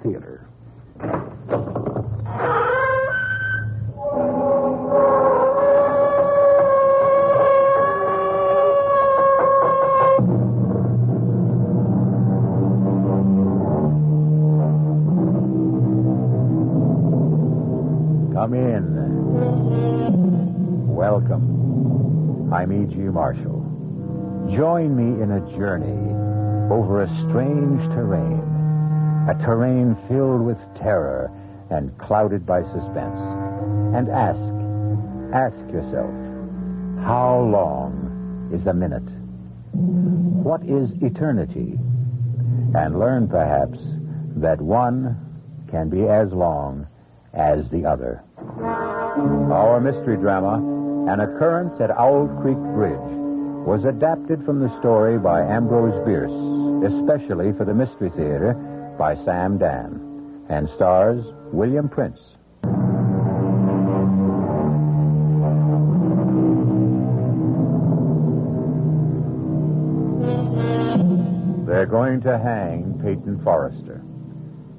theater. Come in. Welcome. I'm E.G. Marshall. Join me in a journey over a strange terrain. A terrain filled with terror and clouded by suspense. And ask yourself, how long is a minute? What is eternity? And learn, perhaps, that one can be as long as the other. Our mystery drama, An Occurrence at Owl Creek Bridge, was adapted from the story by Ambrose Bierce, especially for the Mystery Theater by Sam Dan, and stars William Prince. They're going to hang Peyton Forrester.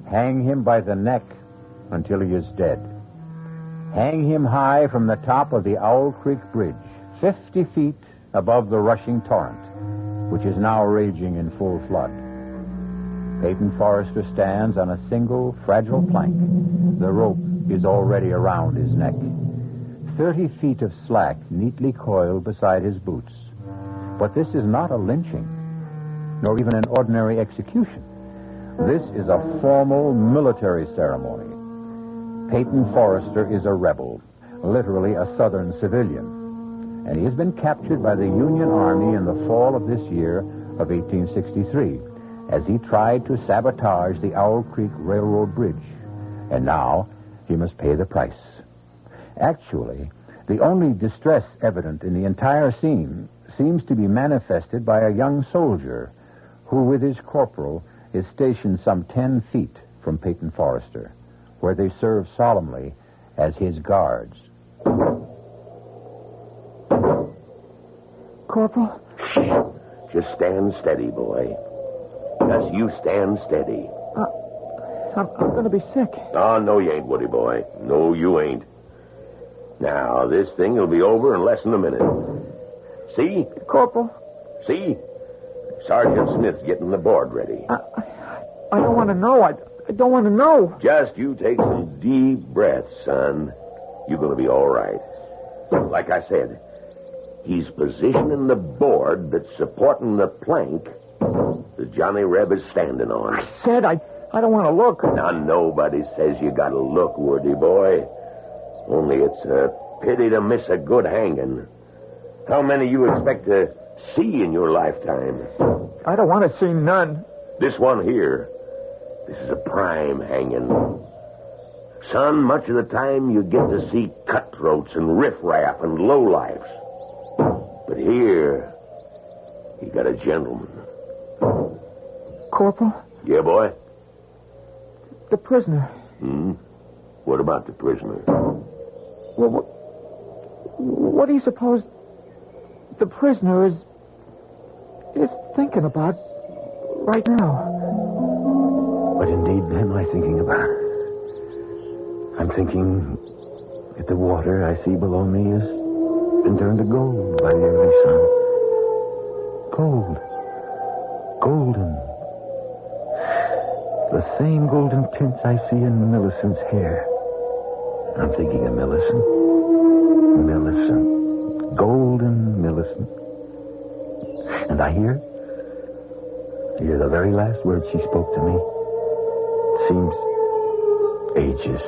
Hang him by the neck until he is dead. Hang him high from the top of the Owl Creek Bridge, 50 feet above the rushing torrent, which is now raging in full flood. Peyton Forrester stands on a single, fragile plank. The rope is already around his neck. 30 feet of slack neatly coiled beside his boots. But this is not a lynching, nor even an ordinary execution. This is a formal military ceremony. Peyton Forrester is a rebel, literally a Southern civilian. And he has been captured by the Union Army in the fall of this year of 1863 as he tried to sabotage the Owl Creek Railroad Bridge. And now he must pay the price. Actually, the only distress evident in the entire scene seems to be manifested by a young soldier who, with his corporal, is stationed some 10 feet from Peyton Forrester, where they serve solemnly as his guards. Corporal? Just stand steady, boy. Just you stand steady. I'm going to be sick. Oh, no, you ain't, Woody boy. No, you ain't. Now, this thing will be over in less than a minute. See? Corporal? See? Sergeant Smith's getting the board ready. I don't want to know. I don't want to know. Just you take some deep breaths, son. You're going to be all right. Like I said, he's positioning the board that's supporting the plank that Johnny Reb is standing on. I said I don't want to look. Now, nobody says you got to look, Woody boy. Only it's a pity to miss a good hanging. How many you expect to see in your lifetime? I don't want to see none. This one here, this is a prime hanging. Son, much of the time you get to see cutthroats and riffraff and lowlifes. But here, you got a gentleman. Corporal? Yeah, boy? The prisoner. What about the prisoner? Well, what do you suppose the prisoner is thinking about right now? What indeed am I thinking about? I'm thinking that the water I see below me has been turned to gold by the early sun. Gold. Golden. The same golden tints I see in Millicent's hair. I'm thinking of Millicent. Millicent. Golden Millicent. And I hear the very last words she spoke to me. It seems ages,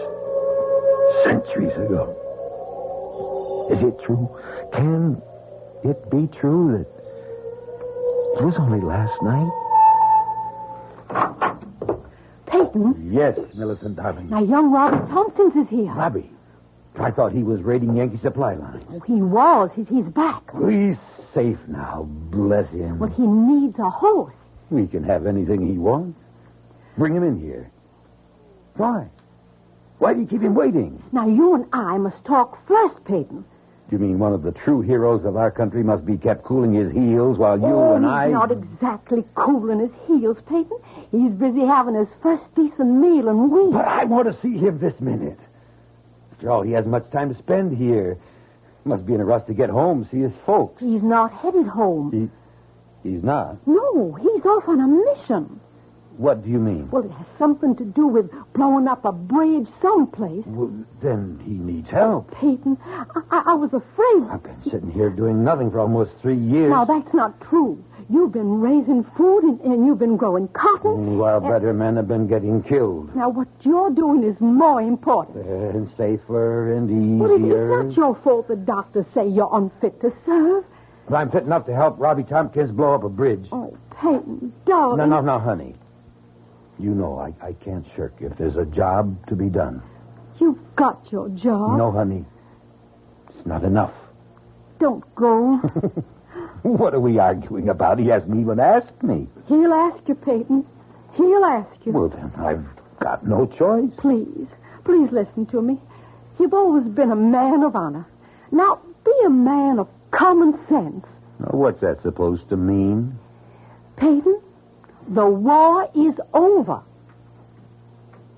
centuries ago. Is it true? Can it be true that it was only last night? Peyton? Yes, Millicent, darling. Now, young Robbie Tompkins is here. Robbie, I thought he was raiding Yankee supply lines. Oh, he was. He's back. He's safe now, bless him. Well, he needs a horse. He can have anything he wants. Bring him in here. Why? Why do you keep him waiting? Now, you and I must talk first, Peyton. You mean one of the true heroes of our country must be kept cooling his heels while you and I... He's not exactly cooling his heels, Peyton. He's busy having his first decent meal in weeks. But I want to see him this minute. After all, he hasn't much time to spend here. Must be in a rush to get home, see his folks. He's not headed home. He's not? No, he's off on a mission. What do you mean? Well, it has something to do with blowing up a bridge someplace. Well, then he needs help. Peyton, I was afraid. I've been sitting here doing nothing for almost 3 years. Now, that's not true. You've been raising food and you've been growing cotton. While better men have been getting killed. Now, what you're doing is more important. And safer and Well, easier. it's not your fault the doctors say you're unfit to serve. But I'm fit enough to help Robbie Tompkins blow up a bridge. Oh, Peyton, darling. No, honey. You know I can't shirk if there's a job to be done. You've got your job. No, honey. It's not enough. Don't go. What are we arguing about? He hasn't even asked me. He'll ask you, Peyton. He'll ask you. Well, then I've got no choice. Please listen to me. You've always been a man of honor. Now, be a man of common sense. Now, what's that supposed to mean? Peyton, the war is over.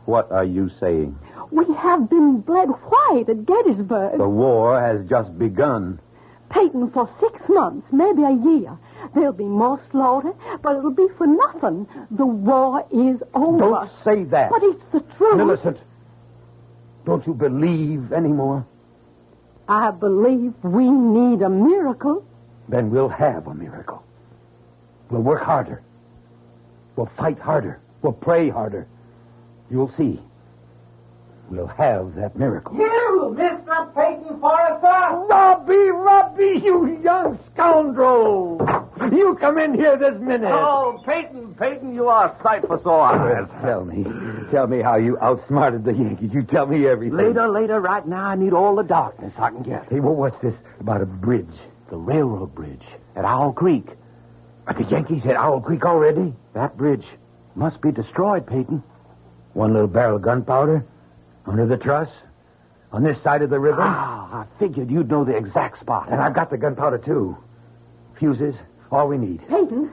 What are you saying? We have been bled white at Gettysburg. The war has just begun. Peyton, for 6 months, maybe a year, there'll be more slaughter, but it'll be for nothing. The war is over. Don't say that. But it's the truth. Millicent, don't you believe anymore? I believe we need a miracle. Then we'll have a miracle. We'll work harder. We'll fight harder. We'll pray harder. You'll see. We'll have that miracle. You, Mr. Peyton Forrester! Robbie, you young scoundrel! You come in here this minute. Oh, Peyton, you are a sight for sore eyes. Tell me how you outsmarted the Yankees. You tell me everything. Later, right now, I need all the darkness I can get. Hey, well, what's this about a bridge? The railroad bridge at Owl Creek. Are the Yankees at Owl Creek already? That bridge must be destroyed, Peyton. One little barrel of gunpowder? Under the truss? On this side of the river? I figured you'd know the exact spot. And I've got the gunpowder, too. Fuses, all we need. Peyton,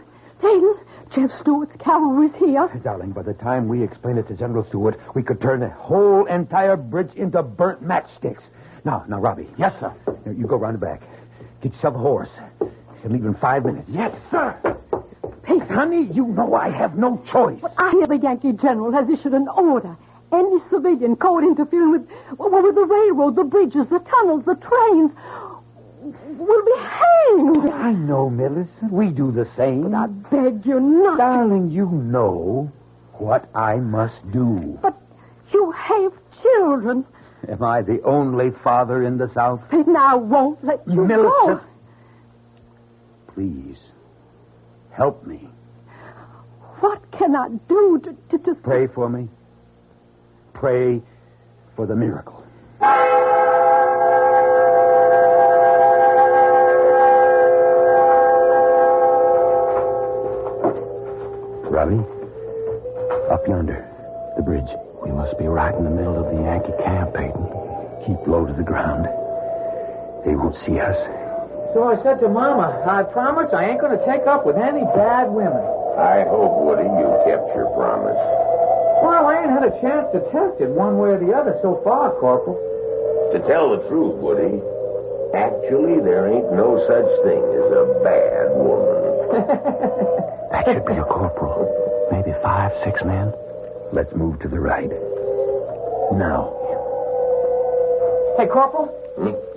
Jeff Stewart's cavalry's here. Darling, by the time we explain it to General Stewart, we could turn the whole entire bridge into burnt matchsticks. Now, Robbie. Yes, sir. You go round the back. Get yourself a horse. You'll leave in 5 minutes. Yes, sir. Peyton. Honey, you know I have no choice. But I hear the Yankee general has issued an order. Any civilian caught interfering with the railroad, the bridges, the tunnels, the trains will be hanged. I know, Millicent. We do the same. But I beg you not. Darling, you know what I must do. But you have children. Am I the only father in the South? Peyton, I won't let you Millicent. go. Please, help me. What can I do to... Pray for me. Pray for the miracle. Robbie, up yonder, the bridge. We must be right in the middle of the Yankee camp, Peyton. Keep low to the ground. They won't see us. So I said to Mama, I promise I ain't going to take up with any bad women. I hope, Woody, you kept your promise. Well, I ain't had a chance to test it one way or the other so far, Corporal. To tell the truth, Woody, actually there ain't no such thing as a bad woman. That should be a corporal. Maybe 5, 6 men. Let's move to the right. Now. Hey, Corporal,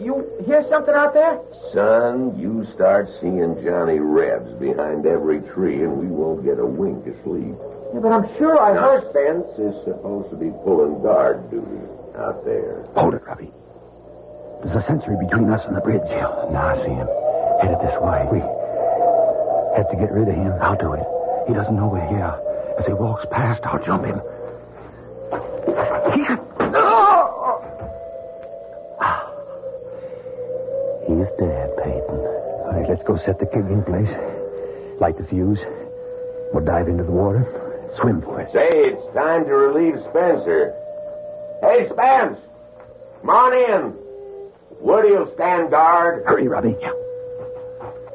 you hear something out there? Son, you start seeing Johnny Rebs behind every tree and we won't get a wink of sleep. Yeah, but I'm sure I heard... Spence is supposed to be pulling guard duty out there. Hold it, Robbie. There's a sentry between us and the bridge. Now I see him. Headed this way. We have to get rid of him. I'll do it. He doesn't know we're here. As he walks past, I'll jump him. He's dead, Peyton. All right, let's go set the keg in place. Light the fuse. We'll dive into the water. Swim for it. Say, it's time to relieve Spencer. Hey, Spence! Come on in. Woody'll stand guard. Hurry, Robbie.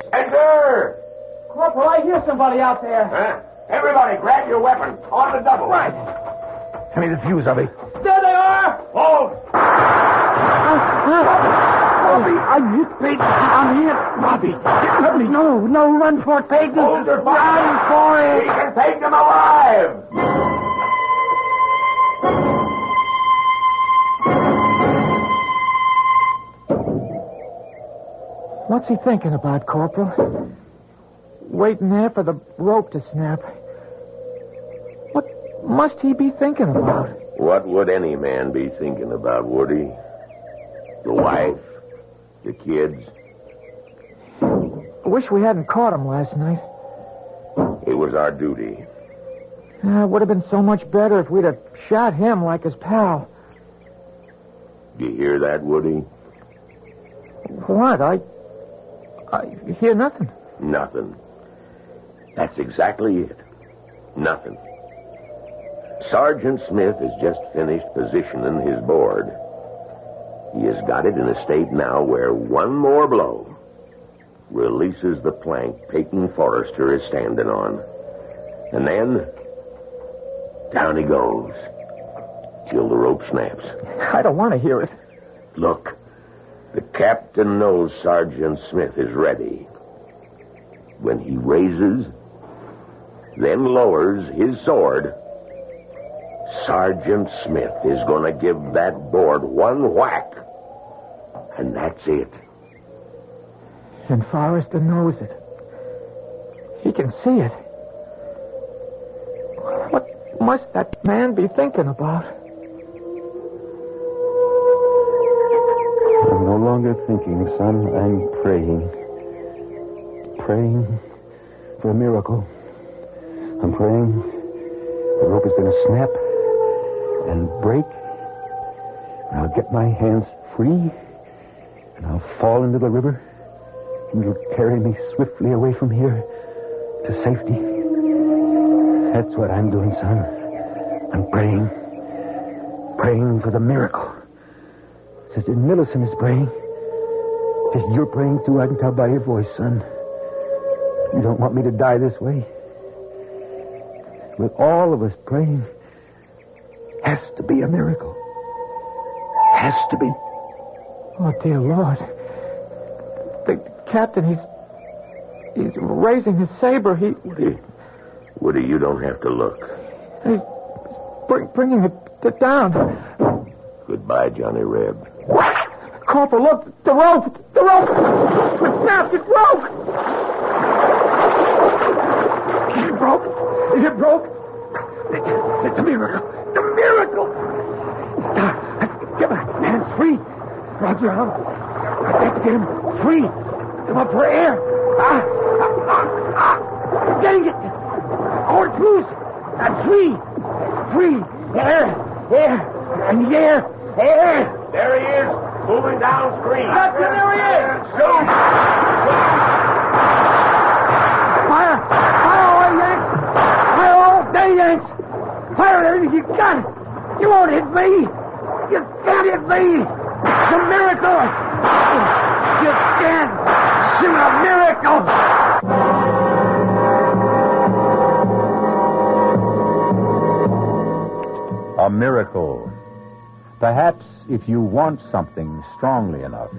Spencer! Corporal, I hear somebody out there. Huh? Everybody, grab your weapons. On the double. Right. Hand me the fuse, Bobby. There they are. Hold. Bobby, I'm hit, Peyton. I'm hit. Bobby, let me. No, run for it, Peyton. Hold your fire. Run for it. We can take them alive. What's he thinking about, Corporal? Waiting there for the rope to snap. What must he be thinking about? What would any man be thinking about, Woody? The wife? The kids? I wish we hadn't caught him last night. It was our duty. It would have been so much better if we'd have shot him like his pal. Do you hear that, Woody? What? I hear nothing. Nothing. That's exactly it. Nothing. Sergeant Smith has just finished positioning his board. He has got it in a state now where one more blow releases the plank Peyton Forrester is standing on. And then, down he goes, till the rope snaps. I don't want to hear it. Look, the captain knows Sergeant Smith is ready. When he raises, then lowers his sword, Sergeant Smith is going to give that board one whack. And that's it. And Forrester knows it. He can see it. What must that man be thinking about? I'm no longer thinking, son. I'm praying. Praying for a miracle. I'm praying the rope is going to snap and break. And I'll get my hands free. And I'll fall into the river. And you'll carry me swiftly away from here to safety. That's what I'm doing, son. I'm praying. Praying for the miracle. Sister Millicent is praying. Just you're praying, too. I can tell by your voice, son. You don't want me to die this way. With all of us praying, has to be a miracle. Has to be. Oh, dear Lord. The captain, he's raising his saber. Woody, you don't have to look. He's bringing it down. Goodbye, Johnny Reb. Corporal, look, the rope! The rope! It snapped, it broke! It broke? It broke? It's a miracle! A miracle! Get my hands free! Roger, your arm. I've got to get him free. Come up for air. I'm getting it. Oh, it's loose. I'm free. Free. Air. And the air. There he is, moving downstream. Captain, there he is. Shoot! Fire away, Yanks. Fire all day, Yanks. Fire everything you got. You won't hit me. You can't hit me. It's a miracle. You can't shoot a miracle. A miracle. Perhaps if you want something strongly enough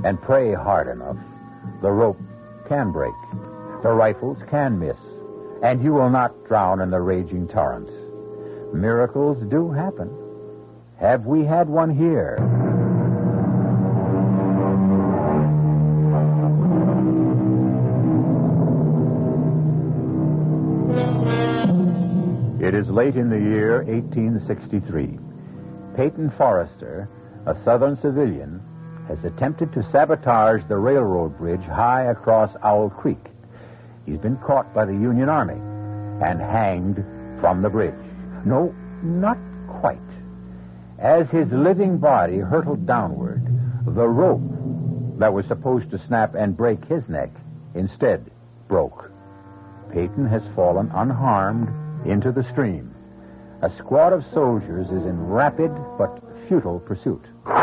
and pray hard enough, the rope can break, the rifles can miss, and you will not drown in the raging torrents. Miracles do happen. Have we had one here? It is late in the year 1863. Peyton Forrester, a Southern civilian, has attempted to sabotage the railroad bridge high across Owl Creek. He's been caught by the Union Army and hanged from the bridge. No, not quite. As his living body hurtled downward, the rope that was supposed to snap and break his neck instead broke. Peyton has fallen unharmed into the stream. A squad of soldiers is in rapid but futile pursuit. It's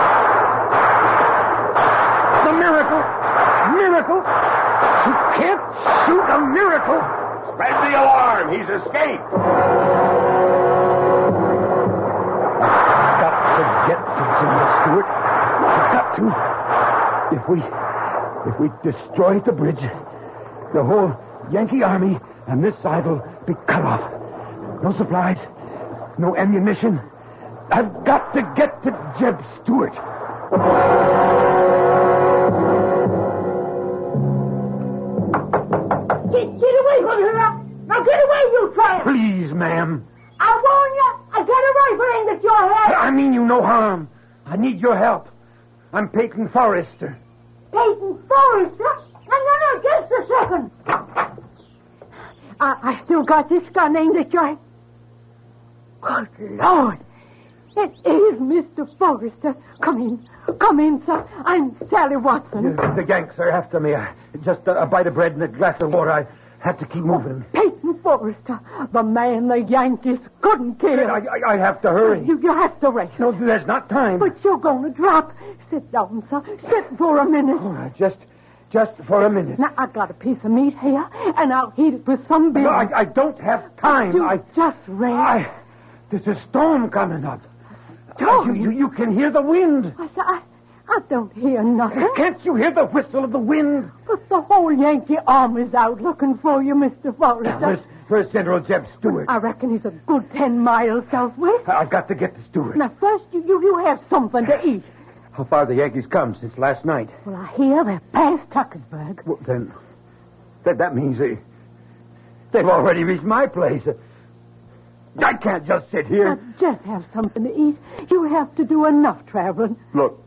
a miracle. Miracle. You can't shoot a miracle. Press the alarm. He's escaped. Got to get to Jimmy Stewart. I've got to. If we destroy the bridge, the whole Yankee army on this side will be cut off. No supplies, no ammunition. I've got to get to Jeb Stewart. Get away from her! Now get away, you tramp! Please, ma'am. I warn you, I get a rifle aimed at your head! I mean you no harm. I need your help. I'm Peyton Forrester. Peyton Forrester? No, just a second. I still got this gun aimed at your head. Good Lord. It is Mr. Forrester. Come in, sir. I'm Sally Watson. The Yanks are after me. Just a bite of bread and a glass of water. I have to keep moving. Peyton Forrester, the man the Yankees couldn't kill. I have to hurry. You have to rest. No, there's not time. But you're going to drop. Sit down, sir. Sit for a minute. All right, just for a minute. Now, I've got a piece of meat here, and I'll heat it with some beer. No, I don't have time. Just rest. There's a storm coming up. Storm? You can hear the wind. I don't hear nothing. Can't you hear the whistle of the wind? But the whole Yankee army's out looking for you, Mr. Forrester. Where's General Jeb Stewart? I reckon he's a good 10 miles southwest. I've got to get to Stewart. Now, first, you have something to eat. How far the Yankees come since last night? Well, I hear they're past Tuckersburg. Well, then, that means they've already reached my place. I can't just sit here. Now, just have something to eat. You have to do enough traveling. Look,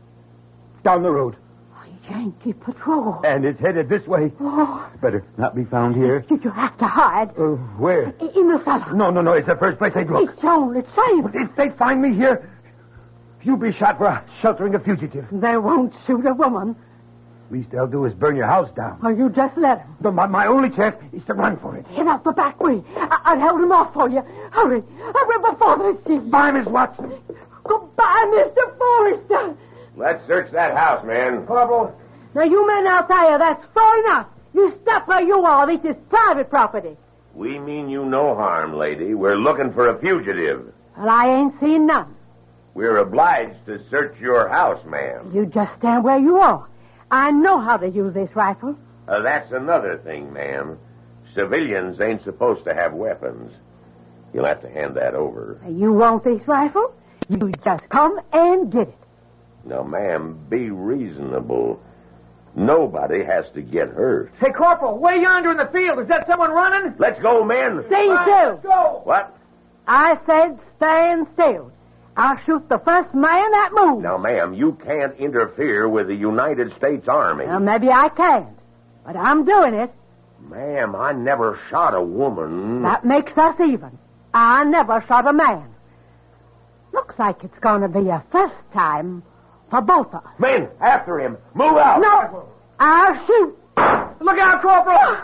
down the road. A Yankee patrol. And it's headed this way. Oh. Better not be found here. You have to hide. Where? In the cellar. No, it's the first place they'd look. It's only safe. But if they find me here, you'll be shot for sheltering a fugitive. They won't shoot a woman. Least they'll do is burn your house down. Or you just let them. But my only chance is to run for it. Get out the back way. I'll hold them off for you. Hurry before they see you. Bye, Miss Watson. Goodbye, Mr. Forrester. Let's search that house, man. Corporal. Now, you men out there, that's far enough. You stop where you are. This is private property. We mean you no harm, lady. We're looking for a fugitive. Well, I ain't seen none. We're obliged to search your house, ma'am. You just stand where you are. I know how to use this rifle. That's another thing, ma'am. Civilians ain't supposed to have weapons. You'll have to hand that over. You want this rifle? You just come and get it. Now, ma'am, be reasonable. Nobody has to get hurt. Hey, Corporal, way yonder in the field. Is that someone running? Let's go, men. Stay still. Let's go. What? I said stand still. I'll shoot the first man that moves. Now, ma'am, you can't interfere with the United States Army. Well, maybe I can't, but I'm doing it. Ma'am, I never shot a woman. That makes us even. I never shot a man. Looks like it's going to be a first time for both of us. Men, after him. Move out. No, I'll shoot. Look out, Corporal.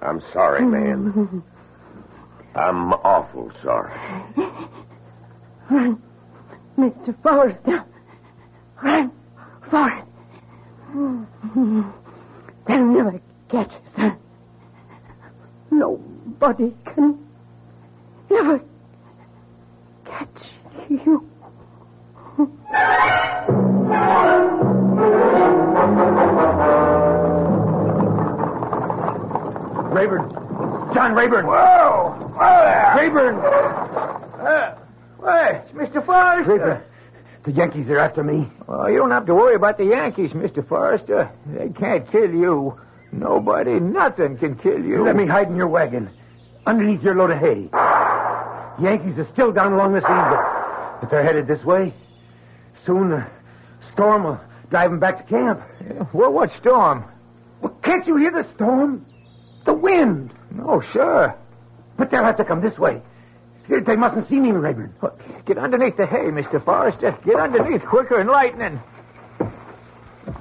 I'm sorry, man. I'm awful sorry. Run, Mr. Forrester. Run for it. They'll never catch us, sir. Nobody can ever catch you. Rayburn. John Rayburn. Whoa! Rayburn. Hey, it's Mr. Forrester. Rayburn. The Yankees are after me. Well, you don't have to worry about the Yankees, Mr. Forrester. They can't kill you. Nobody, nothing can kill you. Let me hide in your wagon, underneath your load of hay. Yankees are still down along this lead, but they're headed this way. Soon the storm will drive them back to camp. Well, what storm? Well, can't you hear the storm? The wind. Oh, sure. But they'll have to come this way. They mustn't see me, Rayburn. Look, get underneath the hay, Mr. Forrester. Get underneath quicker than lightning.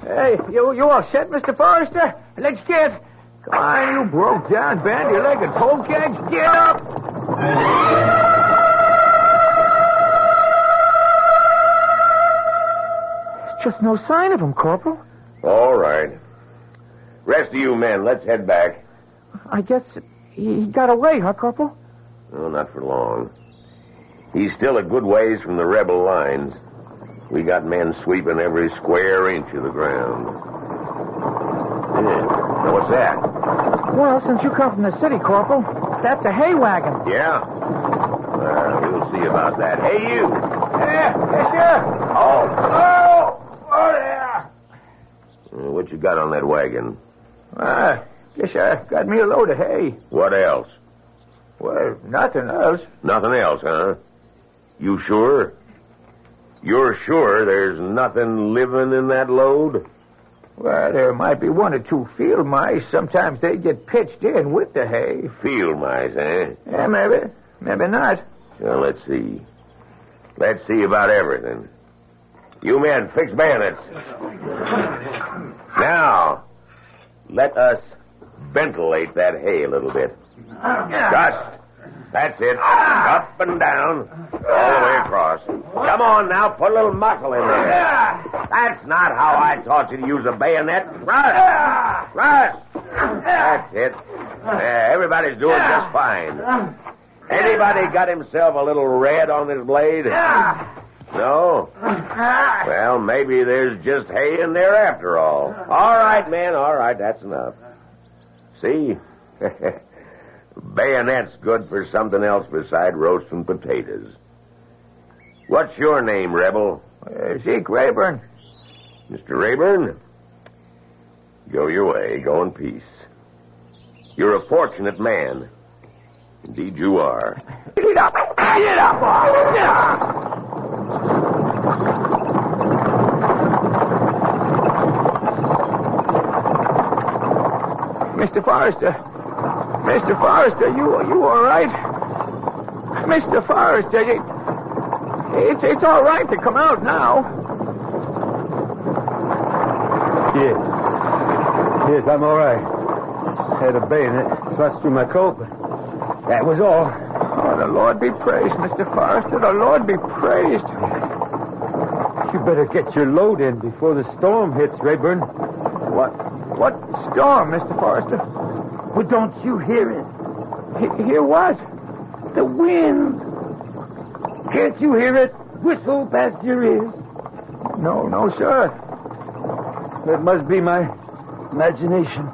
Hey, you all set, Mr. Forrester? Let's get. Come on, you broke down, bandy-legged polecats. Get up! There's just no sign of him, Corporal. All right. Rest of you men, let's head back. I guess he got away, huh, Corporal? No, not for long. He's still a good ways from the rebel lines. We got men sweeping every square inch of the ground. Yeah. Now, what's that? Well, since you come from the city, Corporal, that's a hay wagon. Yeah? We'll see about that. Hey, you! Yes, sir. Oh! there. What you got on that wagon? Guess I got me a load of hay. What else? Well, nothing else. Nothing else, huh? You sure? You're sure there's nothing living in that load? Well, there might be one or two field mice. Sometimes they get pitched in with the hay. Field mice, eh? Yeah, maybe. Maybe not. Well, let's see. Let's see about everything. You men, fix bayonets. Now, let us ventilate that hay a little bit. Just. That's it. Up and down. All the way across. Come on now, put a little muscle in there. That's not how I taught you to use a bayonet. Rush! Rush! That's it. Everybody's doing just fine. Anybody got himself a little red on his blade? No? Well, maybe there's just hay in there after all. All right, men, all right, that's enough. See? Bayonet's good for something else beside roasting potatoes. What's your name, Rebel? Zeke Rayburn. Mr. Rayburn? Go your way. Go in peace. You're a fortunate man. Indeed you are. Get up! Get up! Get up! Mr. Forrester. Mr. Forrester, you all right? Mr. Forrester, it's all right to come out now. Yes, I'm all right. Had a bayonet thrust through my coat, but that was all. Oh, the Lord be praised, Mr. Forrester. The Lord be praised. You better get your load in before the storm hits, Rayburn. What storm, Mr. Forrester? Well, don't you hear it? Hear what? The wind. Can't you hear it whistle past your ears? No, sir. That must be my imagination.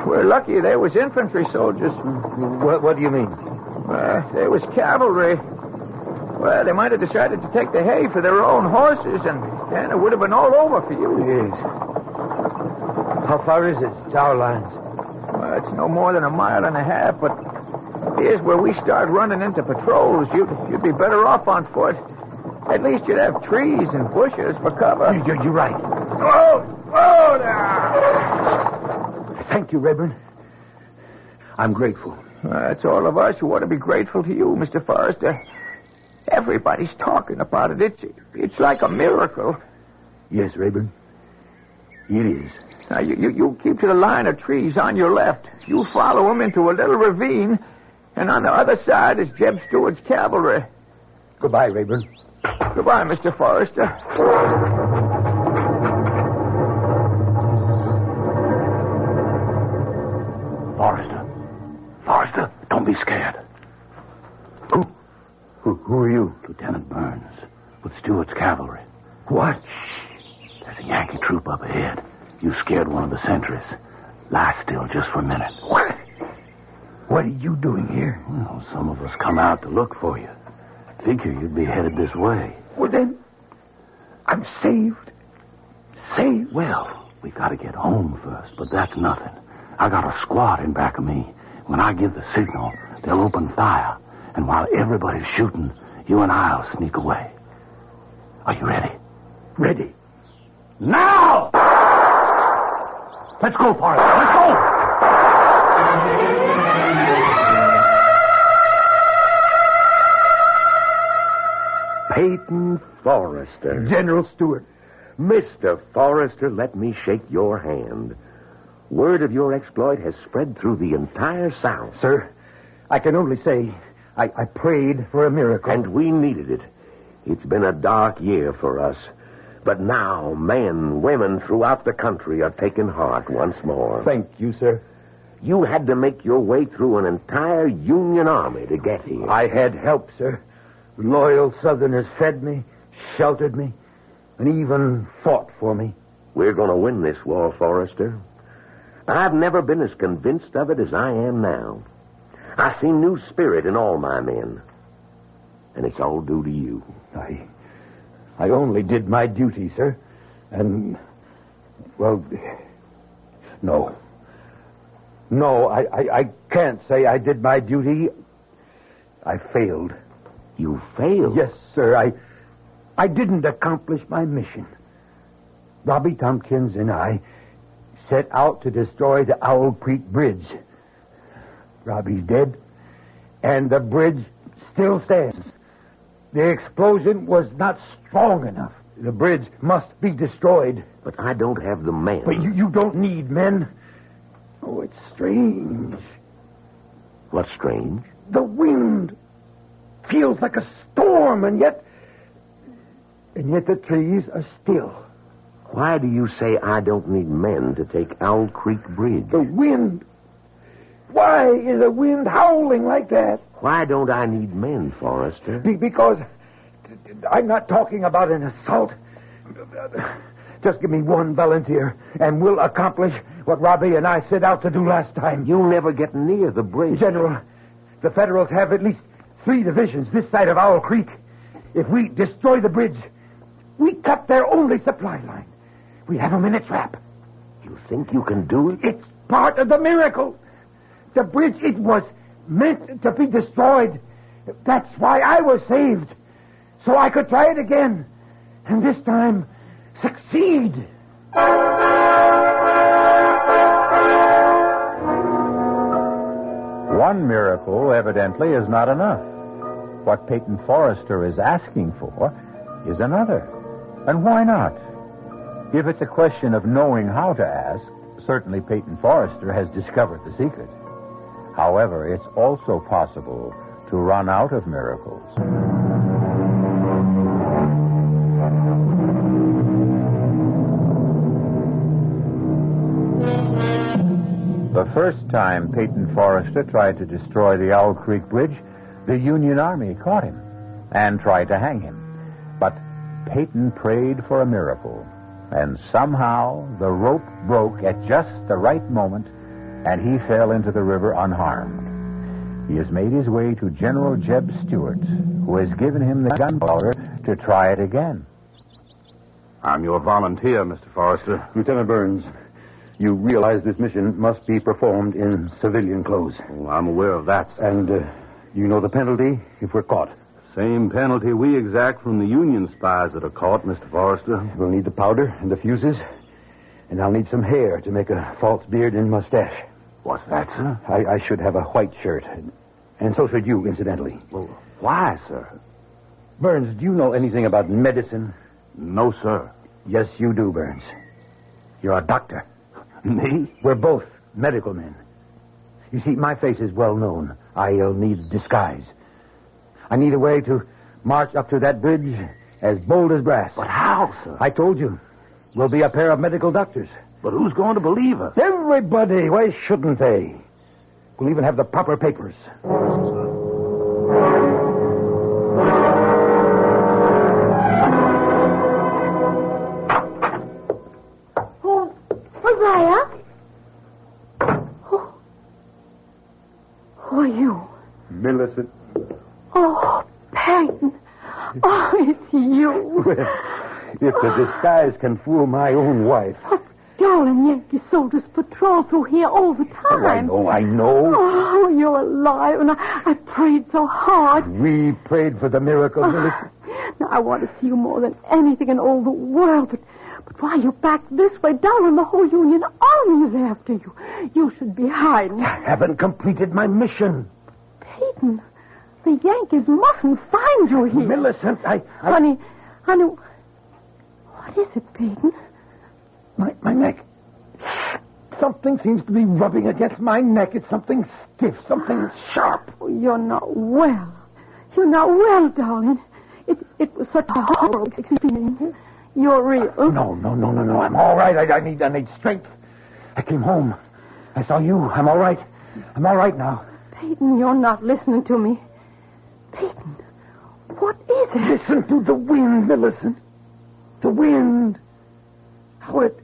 We're lucky there was infantry soldiers. What do you mean? There was cavalry. Well, they might have decided to take the hay for their own horses, and then it would have been all over for you. Yes. How far is it to our lines? Well, it's no more than a mile and a half, but here's where we start running into patrols. You'd be better off on foot. At least you'd have trees and bushes for cover. You're right. Oh, there! Thank you, Rayburn. I'm grateful. It's all of us who ought to be grateful to you, Mr. Forrester. Everybody's talking about it. It's like a miracle. Yes, Rayburn. It is. Now, you keep to the line of trees on your left. You follow them into a little ravine, and on the other side is Jeb Stewart's cavalry. Goodbye, Rayburn. Goodbye, Mr. Forrester. Forrester, don't be scared. Who are you? Lieutenant Burns, with Stewart's cavalry. What? Shh. There's a Yankee troop up ahead. You scared one of the sentries. Lie still just for a minute. What are you doing here? Well, some of us come out to look for you. Figure you'd be headed this way. Well, then, I'm saved. Saved? Well, we got to get home first, but that's nothing. I got a squad in back of me. When I give the signal, they'll open fire. And while everybody's shooting, you and I'll sneak away. Are you ready? Ready. Now! Let's go, Forrester. Let's go! Peyton Forrester. General Stewart. Mr. Forrester, let me shake your hand. Word of your exploit has spread through the entire South. Sir, I can only say I prayed for a miracle. And we needed it. It's been a dark year for us. But now men, women throughout the country are taking heart once more. Thank you, sir. You had to make your way through an entire Union army to get here. I had help, sir. Loyal Southerners fed me, sheltered me, and even fought for me. We're going to win this war, Forrester. I've never been as convinced of it as I am now. I see new spirit in all my men. And it's all due to you. I only did my duty, sir. And, well, no. No, I can't say I did my duty. I failed. You failed? Yes, sir. I didn't accomplish my mission. Robbie Tompkins and I set out to destroy the Owl Creek Bridge. Robbie's dead, and the bridge still stands. The explosion was not strong enough. The bridge must be destroyed. But I don't have the men. But you don't need men. Oh, it's strange. What's strange? The wind feels like a storm, and yet the trees are still. Why do you say I don't need men to take Owl Creek Bridge? The wind. Why is the wind howling like that? Why don't I need men, Forrester? Because I'm not talking about an assault. Just give me one volunteer, and we'll accomplish what Robbie and I set out to do last time. You'll never get near the bridge. General, the Federals have at least 3 divisions this side of Owl Creek. If we destroy the bridge, we cut their only supply line. We have them in a trap. You think you can do it? It's part of the miracle. The bridge, it was meant to be destroyed. That's why I was saved. So I could try it again. And this time, succeed. One miracle, evidently, is not enough. What Peyton Forrester is asking for is another. And why not? If it's a question of knowing how to ask, certainly Peyton Forrester has discovered the secret. However, it's also possible to run out of miracles. The first time Peyton Forrester tried to destroy the Owl Creek Bridge, the Union Army caught him and tried to hang him. But Peyton prayed for a miracle, and somehow the rope broke at just the right moment, and he fell into the river unharmed. He has made his way to General Jeb Stuart, who has given him the gunpowder to try it again. I'm your volunteer, Mr. Forrester. Lieutenant Burns, you realize this mission must be performed in civilian clothes. Well, I'm aware of that, sir. And you know the penalty if we're caught. Same penalty we exact from the Union spies that are caught, Mr. Forrester. We'll need the powder and the fuses, and I'll need some hair to make a false beard and mustache. What's that, sir? I should have a white shirt, and so should you, incidentally. Well, why, sir? Burns, do you know anything about medicine? No, sir. Yes, you do, Burns. You're a doctor. Me? We're both medical men. You see, my face is well known. I'll need disguise. I need a way to march up to that bridge as bold as brass. But how, sir? I told you. We'll be a pair of medical doctors. But who's going to believe us? Everybody. Why shouldn't they? We'll even have the proper papers. Oh, Hosea? Who are you? Millicent. Oh, Peyton. Oh, it's you. Well, if the disguise can fool my own wife. Oh, darling Yankee soldiers patrol through here all the time. Oh, I know. Oh, you're alive, and I prayed so hard. We prayed for the miracle, Millicent. Now, I want to see you more than anything in all the world, but why are you back this way, darling? The whole Union Army is after you. You should be hiding. I haven't completed my mission. Peyton, the Yankees mustn't find you here. Millicent, Honey, what is it, Peyton? My neck. Something seems to be rubbing against my neck. It's something stiff, something sharp. Oh, you're not well. You're not well, darling. It was such a horrible experience. You're real. No. I'm all right. I need strength. I came home. I saw you. I'm all right. I'm all right now. Peyton, you're not listening to me. Peyton, what is it? Listen to the wind, Millicent. The wind. How it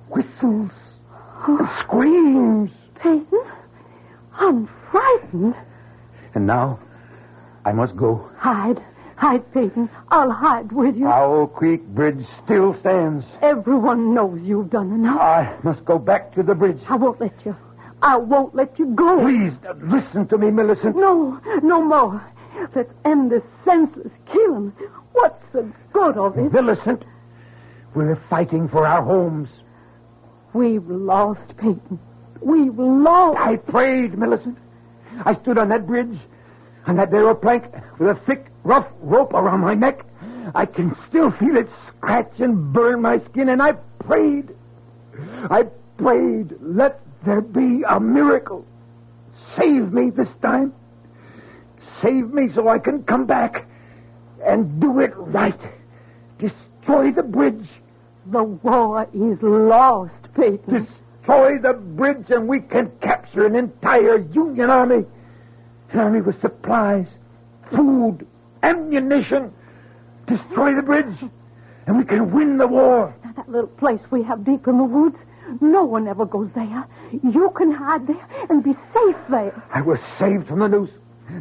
whistles and screams. Peyton, I'm frightened. And now, I must go. Hide, Peyton. I'll hide with you. Owl Creek Bridge still stands. Everyone knows you've done enough. I must go back to the bridge. I won't let you. I won't let you go. Please, listen to me, Millicent. No more. Let's end this senseless killing. What's the good of it? Millicent, we're fighting for our homes. We've lost, Peyton. We've lost. I prayed, Millicent. I stood on that bridge, on that narrow plank, with a thick, rough rope around my neck. I can still feel it scratch and burn my skin, and I prayed. Let there be a miracle. Save me this time. Save me so I can come back and do it right. Destroy the bridge. The war is lost, Peyton. Destroy the bridge and we can capture an entire Union army. An army with supplies, food, ammunition. Destroy the bridge and we can win the war. Now, that little place we have deep in the woods, no one ever goes there. You can hide there and be safe there. I was saved from the noose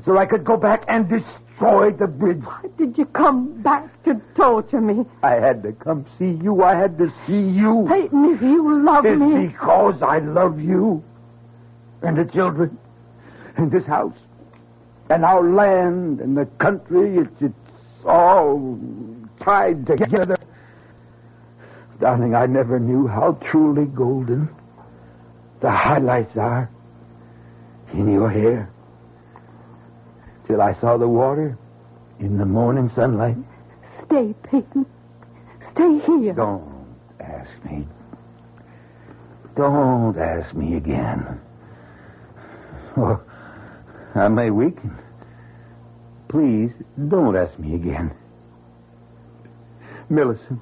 so I could go back and destroy the bridge. Why did you come back to torture me? I had to come see you. I had to see you. Peyton, if you love me... It's because I love you and the children and this house and our land and the country. It's all tied together. Darling, I never knew how truly golden the highlights are in your hair. Till I saw the water in the morning sunlight. Stay, Peyton. Stay here. Don't ask me. Don't ask me again. Oh, I may weaken. Please, don't ask me again. Millicent,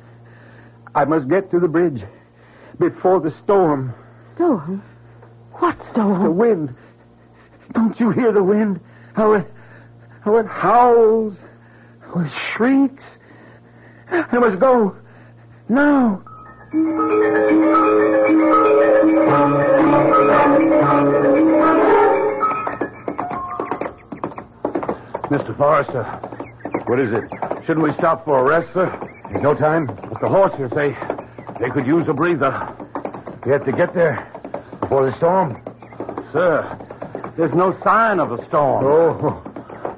I must get to the bridge before the storm. Storm? What storm? The wind. Don't you hear the wind? How it howls, how it shrieks. I must go now. Mr. Forrester, what is it? Shouldn't we stop for a rest, sir? There's no time. But the horses, they could use a breather. We have to get there before the storm. Sir, there's no sign of a storm. Oh,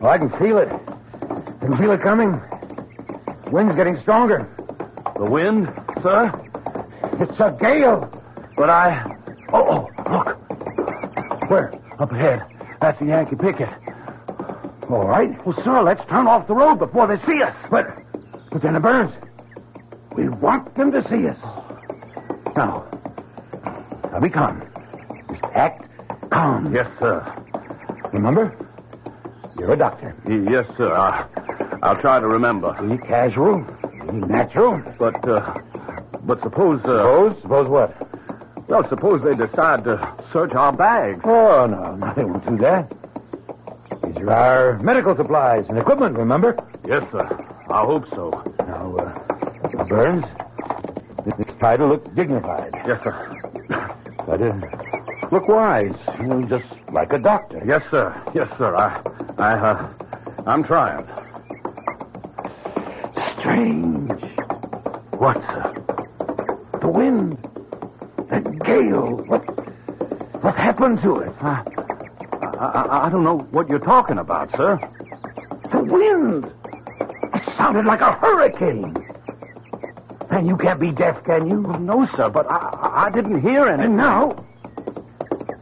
I can feel it. I can feel it coming. Wind's getting stronger. The wind, sir? It's a gale. But Oh, look. Where? Up ahead. That's the Yankee picket. All right. Well, sir, let's turn off the road before they see us. But Lieutenant Burns, we want them to see us. Now be calm. Just act calm. Yes, sir. Remember? You're a doctor. Yes, sir. I'll try to remember. Be casual. Be natural. But suppose... Suppose what? Well, suppose they decide to search our bags. Oh, no, they won't do that. These are our medical supplies and equipment, remember? Yes, sir. I hope so. Now, Burns, this try to look dignified. Yes, sir. But look wise. Just like a doctor. Yes, sir. Yes, sir. I'm trying. Strange. What, sir? The wind. That gale. What happened to it? I don't know what you're talking about, sir. The wind. It sounded like a hurricane. And you can't be deaf, can you? Well, no, sir, but I didn't hear anything. And now,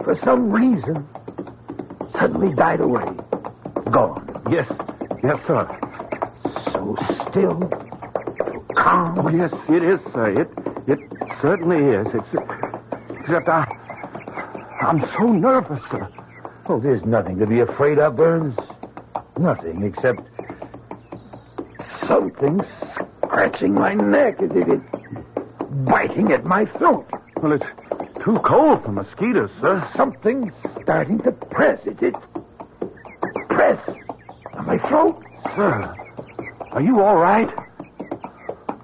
for some reason, suddenly died away. Gone. Yes, sir. So still, so calm. Oh, yes, it is, sir. It certainly is. Except I'm so nervous, sir. Oh, there's nothing to be afraid of, Burns. Nothing except something scratching my neck as it is biting at my throat. Well, it's too cold for mosquitoes, sir. Something's starting to press. It press on my throat. Sir, are you all right?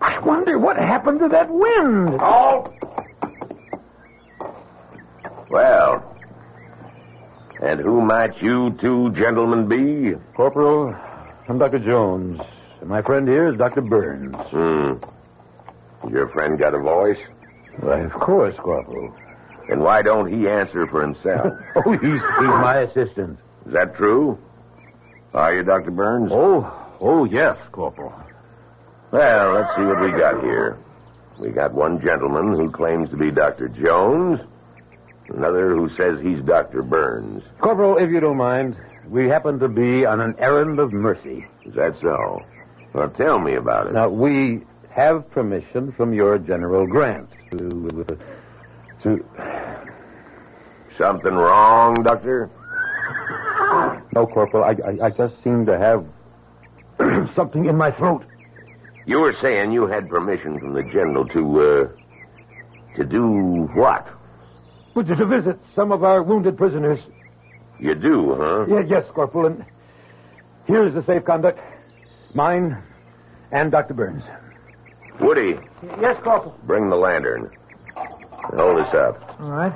I wonder what happened to that wind. Halt! Well, and who might you two gentlemen be? Corporal, I'm Dr. Jones. And my friend here is Dr. Burns. Your friend got a voice? Why, of course, Corporal. And why don't he answer for himself? Oh, he's my assistant. Is that true? Are you, Dr. Burns? Oh, yes, Corporal. Well, let's see what we got here. We got one gentleman who claims to be Dr. Jones, another who says he's Dr. Burns. Corporal, if you don't mind, we happen to be on an errand of mercy. Is that so? Well, tell me about it. Now, we have permission from your General Grant to... Something wrong, Doctor? No, Corporal, I just seem to have something in my throat. You were saying you had permission from the General to do what? Well, to visit some of our wounded prisoners. You do, huh? Yes, Corporal. And here's the safe conduct. Mine and Dr. Burns. Woody, Yes, Corporal. bring the lantern. Hold this up. All right.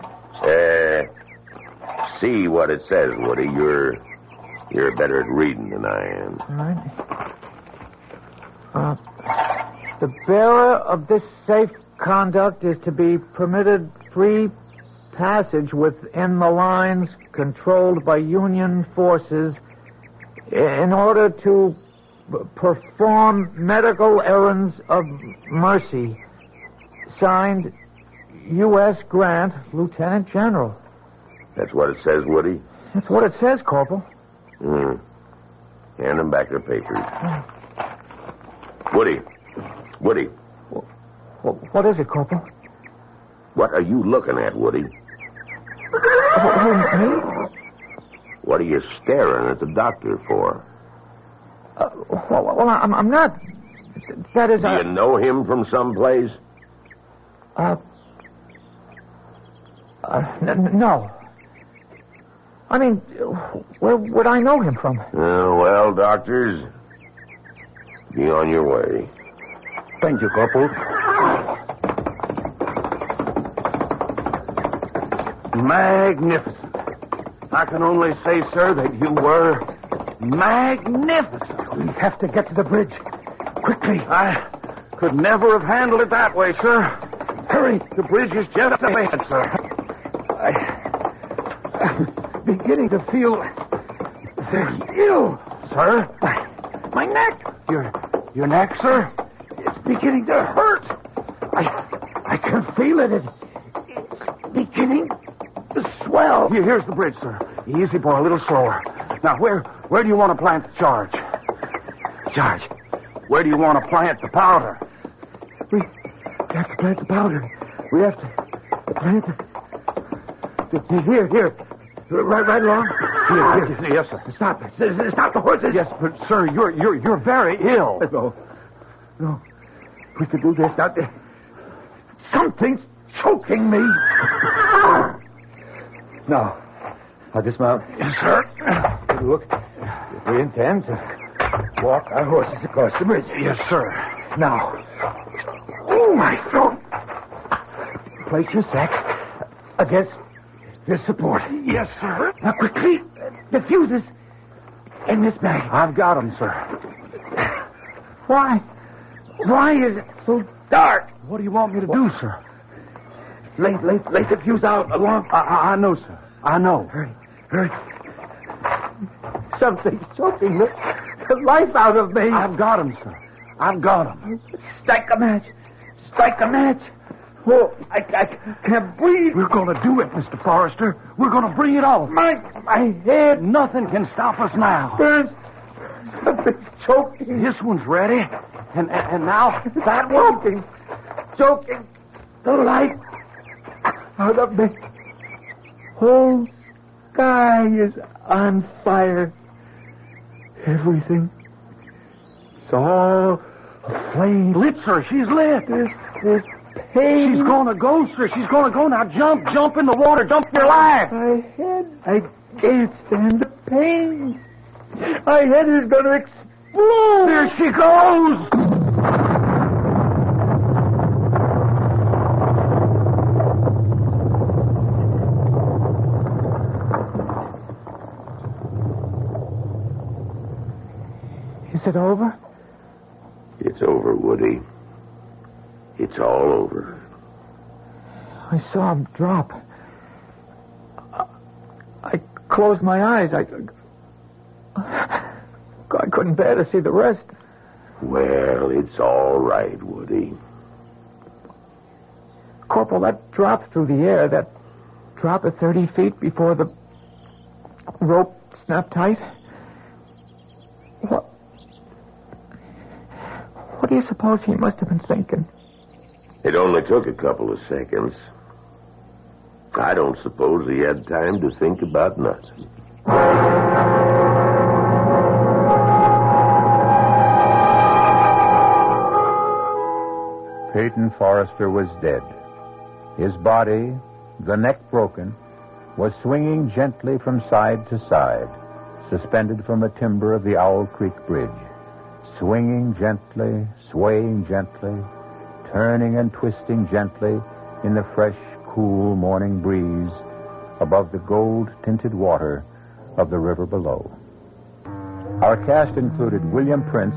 See what it says, Woody. You're better at reading than I am. All right. The bearer of this safe conduct is to be permitted free passage within the lines controlled by Union forces in order to perform medical errands of mercy. Signed, U.S. Grant, Lieutenant General. That's what it says, Woody? That's what it says, Corporal. Hand them back their papers. Woody. What is it, Corporal? What are you looking at, Woody? Me? What are you staring at the doctor for? Well, I'm not. That is, Do you know him from someplace? no. I mean, where would I know him from? Well, doctors, be on your way. Thank you, Corporal. Magnificent. I can only say, sir, that you were magnificent. We have to get to the bridge. Quickly. I could never have handled it that way, sir. Hurry. The bridge is just ahead, sir. I'm beginning to feel very ill. Sir? My neck. Your neck, sir? It's beginning to hurt. I can feel it. It's beginning to swell. Here's the bridge, sir. Easy, boy, a little slower. Now, where do you want to plant the charge? Charge. Where do you want to plant the powder? We have to plant the powder. We have to plant the... Here. Right along. Here. Yes, sir. Stop the horses. Yes, but, sir, you're very ill. No. We could do this. Now, something's choking me. Now, I'll dismount. Yes, sir. Look, if we intend to walk our horses across the bridge. Yes, sir. Now. Oh, my throat. Place your sack Against this support. Yes, sir. Now, quickly, the fuses in this bag. I've got them, sir. Why is it so dark? What do you want me to do, sir? Lay the fuse out along. I know, sir. I know. Hurry. Something's choking the life out of me. I've got them, sir. I've got them. Strike a match. Oh, I can't breathe. We're going to do it, Mr. Forrester. We're going to bring it off. My head. Nothing can stop us now. Burns. Something's choking. This one's ready. And now that one. Choking the life out of me. Whole sky is on fire. Everything. It's all flame. Lit, sir. She's lit. This pain. She's going to go, sir. She's going to go. Now jump in the water. Jump for your life. I can't stand the pain. My head is going to explode. There she goes. Is it over? It's over, Woody. It's all over. I saw him drop. I closed my eyes. I couldn't bear to see the rest. Well, it's all right, Woody. Corporal, that drop through the air, that drop at 30 feet before the rope snapped tight. What do you suppose he must have been thinking? It only took a couple of seconds. I don't suppose he had time to think about nothing. Peyton Forrester was dead. His body, the neck broken, was swinging gently from side to side, suspended from the timber of the Owl Creek Bridge. Swinging gently, swaying gently, turning and twisting gently in the fresh, cool morning breeze above the gold-tinted water of the river below. Our cast included William Prince,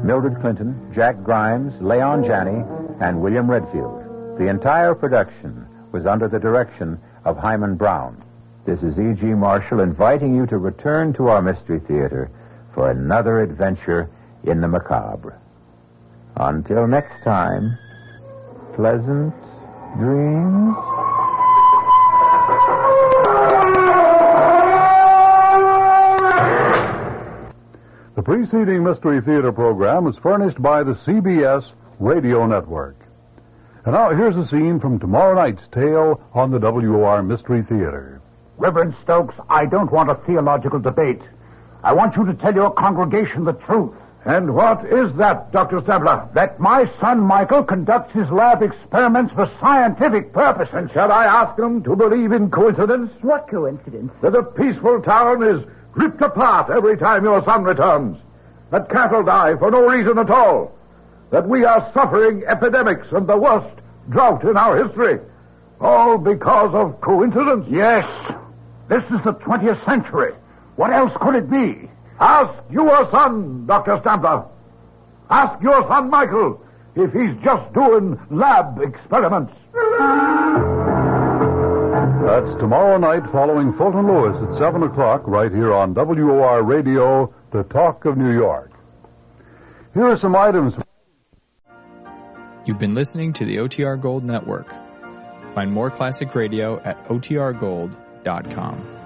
Mildred Clinton, Jack Grimes, Leon Janney, and William Redfield. The entire production was under the direction of Hyman Brown. This is E.G. Marshall inviting you to return to our Mystery Theater for another adventure in the macabre. Until next time, pleasant dreams. The preceding Mystery Theater program is furnished by the CBS Radio Network. And now here's a scene from tomorrow night's tale on the WOR Mystery Theater. Reverend Stokes, I don't want a theological debate. I want you to tell your congregation the truth. And what is that, Dr. Stabler? That my son Michael conducts his lab experiments for scientific purposes. And shall I ask them to believe in coincidence? What coincidence? That a peaceful town is ripped apart every time your son returns. That cattle die for no reason at all. That we are suffering epidemics and the worst drought in our history. All because of coincidence? Yes. This is the 20th century. What else could it be? Ask your son, Dr. Stabler. Ask your son, Michael, if he's just doing lab experiments. That's tomorrow night following Fulton Lewis at 7 o'clock right here on WOR Radio, the Talk of New York. Here are some items. You've been listening to the OTR Gold Network. Find more classic radio at otrgold.com.